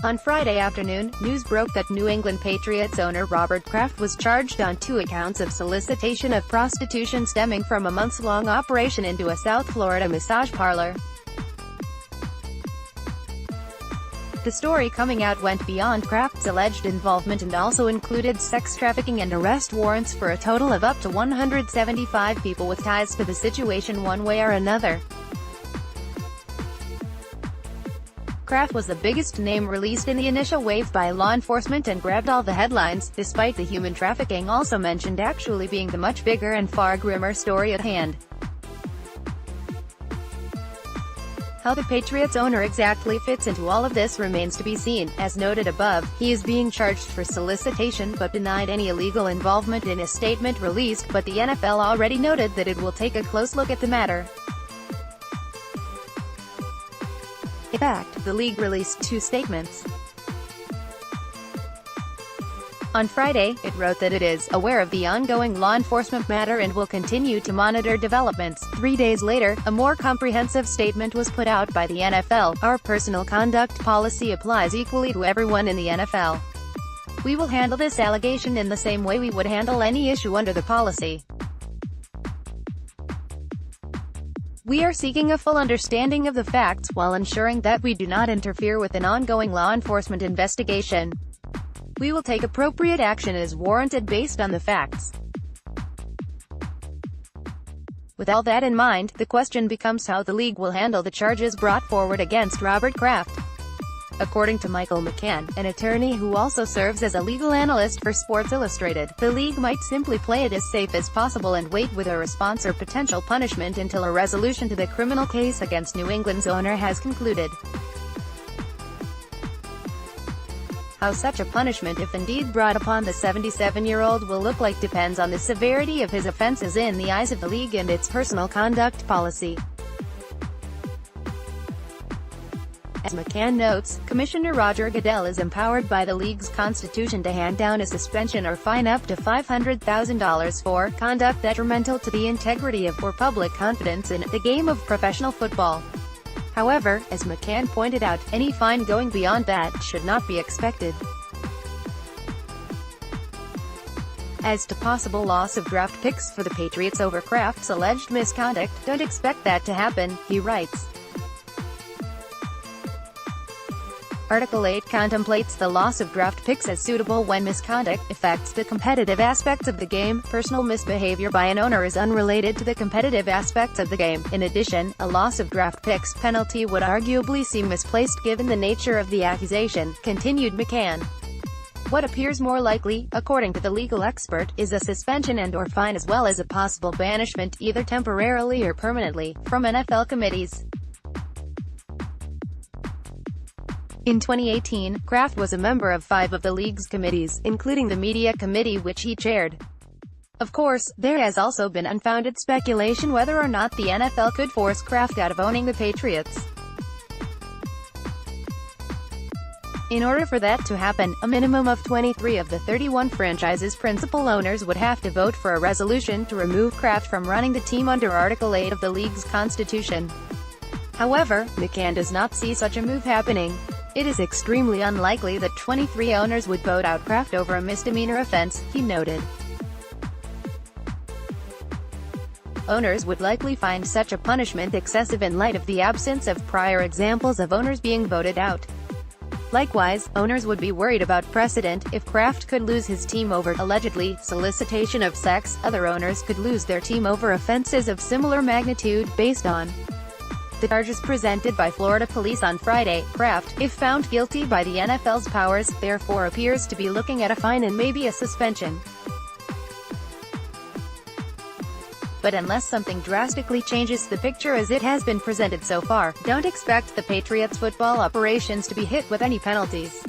On Friday afternoon, news broke that New England Patriots owner Robert Kraft was charged on 2 accounts of solicitation of prostitution stemming from a months-long operation into a South Florida massage parlor. The story coming out went beyond Kraft's alleged involvement and also included sex trafficking and arrest warrants for a total of up to 175 people with ties to the situation one way or another. Kraft was the biggest name released in the initial wave by law enforcement and grabbed all the headlines, despite the human trafficking also mentioned actually being the much bigger and far grimmer story at hand. How the Patriots owner exactly fits into all of this remains to be seen. As noted above, he is being charged for solicitation but denied any illegal involvement in a statement released, but the NFL already noted that it will take a close look at the matter. In fact, the league released 2 statements. On Friday, it wrote that it is aware of the ongoing law enforcement matter and will continue to monitor developments. 3 days later, a more comprehensive statement was put out by the NFL. Our personal conduct policy applies equally to everyone in the NFL. We will handle this allegation in the same way we would handle any issue under the policy. We are seeking a full understanding of the facts while ensuring that we do not interfere with an ongoing law enforcement investigation. We will take appropriate action as warranted based on the facts. With all that in mind, the question becomes how the league will handle the charges brought forward against Robert Kraft. According to Michael McCann, an attorney who also serves as a legal analyst for Sports Illustrated, the league might simply play it as safe as possible and wait with a response or potential punishment until a resolution to the criminal case against New England's owner has concluded. How such a punishment, if indeed brought upon the 77-year-old, will look like depends on the severity of his offenses in the eyes of the league and its personal conduct policy. As McCann notes, Commissioner Roger Goodell is empowered by the league's constitution to hand down a suspension or fine up to $500,000 for conduct detrimental to the integrity of or public confidence in the game of professional football. However, as McCann pointed out, any fine going beyond that should not be expected. As to possible loss of draft picks for the Patriots over Kraft's alleged misconduct, don't expect that to happen, he writes. Article 8 contemplates the loss of draft picks as suitable when misconduct affects the competitive aspects of the game. Personal misbehavior by an owner is unrelated to the competitive aspects of the game. In addition, a loss of draft picks penalty would arguably seem misplaced given the nature of the accusation, continued McCann. What appears more likely, according to the legal expert, is a suspension and/or fine as well as a possible banishment, either temporarily or permanently, from NFL committees. In 2018, Kraft was a member of 5 of the league's committees, including the media committee which he chaired. Of course, there has also been unfounded speculation whether or not the NFL could force Kraft out of owning the Patriots. In order for that to happen, a minimum of 23 of the 31 franchise's principal owners would have to vote for a resolution to remove Kraft from running the team under Article 8 of the league's constitution. However, McCann does not see such a move happening. It is extremely unlikely that 23 owners would vote out Kraft over a misdemeanor offense, he noted. Owners would likely find such a punishment excessive in light of the absence of prior examples of owners being voted out. Likewise, owners would be worried about precedent. If Kraft could lose his team over, allegedly, solicitation of sex, other owners could lose their team over offenses of similar magnitude, based on the charges presented by Florida police on Friday. Kraft, if found guilty by the NFL's powers, therefore appears to be looking at a fine and maybe a suspension. But unless something drastically changes the picture as it has been presented so far, don't expect the Patriots' football operations to be hit with any penalties.